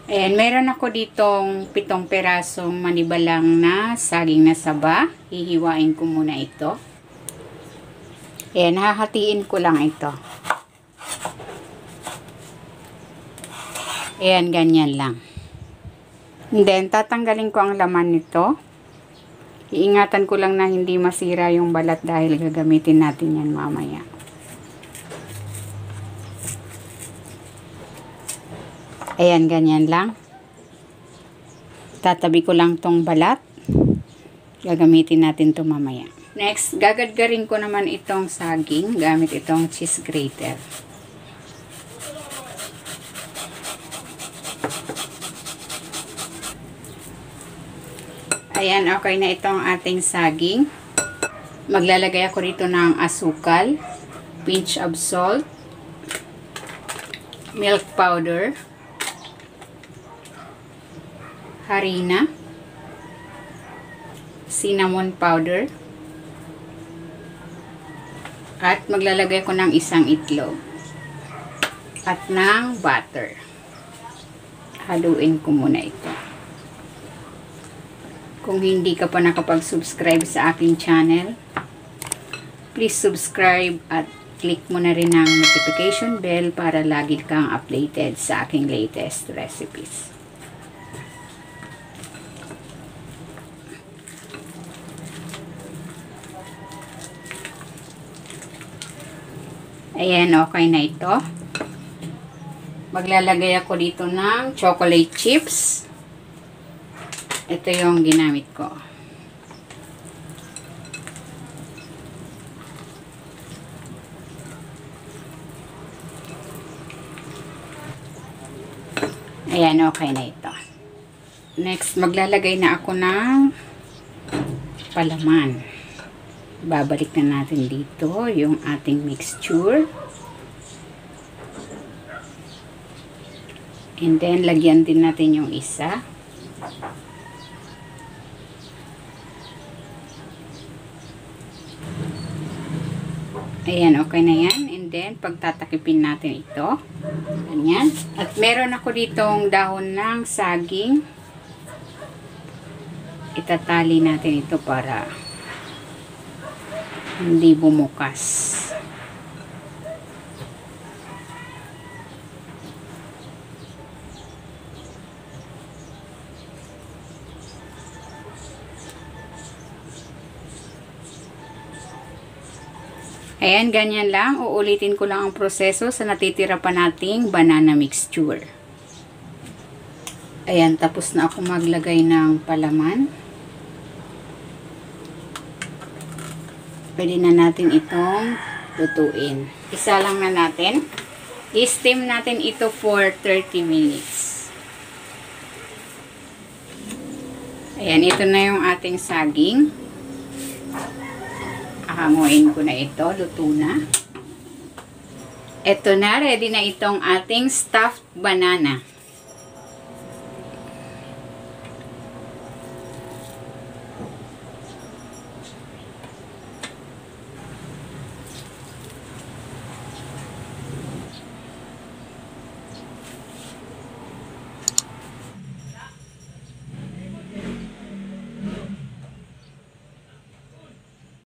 Ayan, meron ako ditong 7 perasong manibalang na saging na saba. Hihiwain ko muna ito. Ayan, hahatiin ko lang ito. Ayan, ganyan lang. And then, tatanggalin ko ang laman nito. Iingatan ko lang na hindi masira yung balat dahil gagamitin natin yan mamaya. Ayan, ganyan lang. Tatabi ko lang tong balat. Gagamitin natin to mamaya. Next, gagadgarin ko naman itong saging gamit itong cheese grater. Ayan, okay na itong ating saging. Maglalagay ako rito ng asukal, pinch of salt, milk powder, harina, cinnamon powder, at maglalagay ko ng isang itlog at ng butter. Haluin ko muna ito. Kung hindi ka pa nakapag-subscribe sa aking channel, please subscribe at click mo na rin ang notification bell para lagi kang updated sa aking latest recipes. Ayan, okay na ito. Maglalagay ako dito ng chocolate chips. Ito yung ginamit ko. Ayan, okay na ito. Next, maglalagay na ako ng palaman. Babalik na natin dito yung ating mixture. And then, lagyan din natin yung isa. Ayan, okay na yan. And then, pagtatakipin natin ito. Ganyan. At meron ako ditong dahon ng saging. Itatali natin ito para hindi bumukas. Ayan, ganyan lang. Uulitin ko lang ang proseso sa natitira pa nating banana mixture. Ayan, tapos na ako maglagay ng palaman. Pwede na natin itong lutuin. Isa lang na natin. I-steam natin ito for 30 minutes. Ayan, ito na yung ating saging. Hanguin ko na ito. Luto na. Ito na. Ready na itong ating stuffed banana.